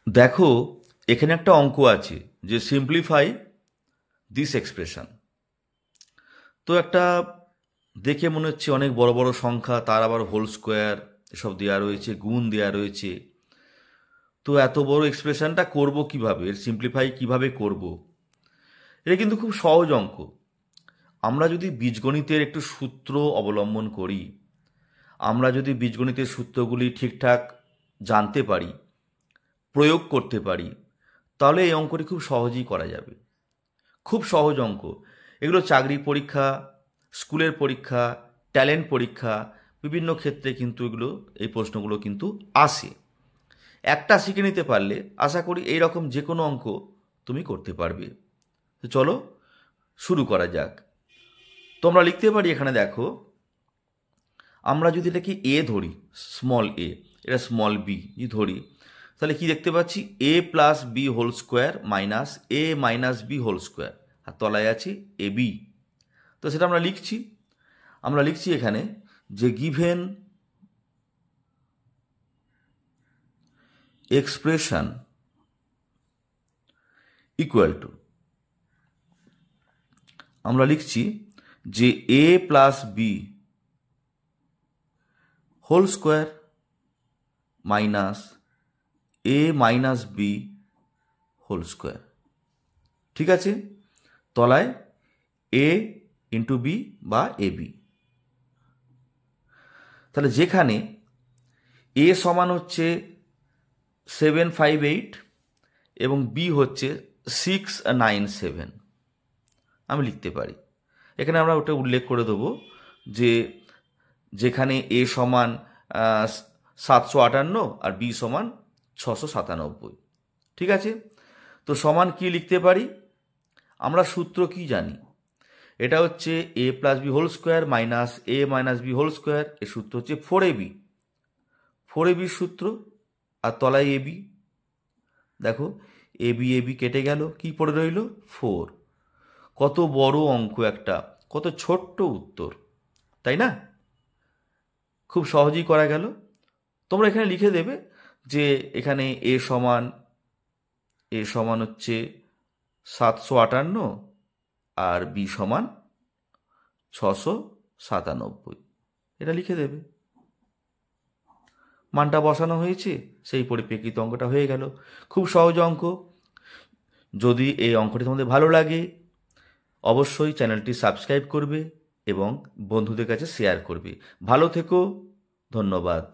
দেখো, এখানে একটা অঙ্ক আছে যে সিম্পলিফাই দিস এক্সপ্রেশন। তো একটা দেখে মনে হচ্ছে অনেক বড় বড় সংখ্যা, তার আবার হোল স্কোয়ার এসব দেওয়া রয়েছে, গুণ দেওয়া রয়েছে। তো এত বড় এক্সপ্রেশনটা করব কিভাবে, এর সিম্পলিফাই কিভাবে করব? এটা কিন্তু খুব সহজ অঙ্ক। আমরা যদি বীজগণিতের একটু সূত্র অবলম্বন করি, আমরা যদি বীজগণিতের সূত্রগুলি ঠিকঠাক জানতে পারি, প্রয়োগ করতে পারি, তাহলে এই অঙ্কটি খুব সহজেই করা যাবে। খুব সহজ অঙ্ক এগুলো। চাকরি পরীক্ষা, স্কুলের পরীক্ষা, ট্যালেন্ট পরীক্ষা, বিভিন্ন ক্ষেত্রে কিন্তু এগুলো, এই প্রশ্নগুলো কিন্তু আসে। একটা শিখে নিতে পারলে আশা করি এই রকম যে কোনো অঙ্ক তুমি করতে পারবে। তো চলো শুরু করা যাক। তোমরা লিখতে পারি, এখানে দেখো, আমরা যদি এটাকে এ ধরি, স্মল এ, এটা স্মল বি যদি ধরি, তাহলে কি দেখতে পাচ্ছি? A plus B whole square minus A minus B whole square, আর তলায় আছে এ বি। তো সেটা আমরা লিখছি এখানে যে গিভেন এক্সপ্রেশন ইকুয়াল টু, আমরা লিখছি যে A plus B whole square minus A minus B whole square. ঠিক আছে, তলায় এ ইন্টু বি বা এ বি। তাহলে যেখানে এ সমান হচ্ছে 758 এবং বি হচ্ছে 697, আমি লিখতে পারি। এখানে আমরা ওটা উল্লেখ করে দেবো যে যেখানে এ সমান 758 আর বি সমান 697। ঠিক আছে, তো সমান কি লিখতে পারি? আমরা সূত্র কি জানি? এটা হচ্ছে A plus B whole square minus A minus B whole square. এর সূত্র হচ্ছে 4ab, 4ab সূত্র, আর তলায় এবি। দেখো, এবি কেটে গেল, কি পড়ে রইল? 4। কত বড় অঙ্ক একটা, কত ছোট্ট উত্তর, তাই না? খুব সহজেই করা গেল। তোমরা এখানে লিখে দেবে যে এখানে এ সমান হচ্ছে 758 আর বি সমান 697, এটা লিখে দেবে। মানটা বসানো হয়েছে, সেই পরিপ্রেক্ষিতে অঙ্কটা হয়ে গেল। খুব সহজ অঙ্ক। যদি এই অঙ্কটি তোমাদের ভালো লাগে, অবশ্যই চ্যানেলটি সাবস্ক্রাইব করবে এবং বন্ধুদের কাছে শেয়ার করবে। ভালো থেকো, ধন্যবাদ।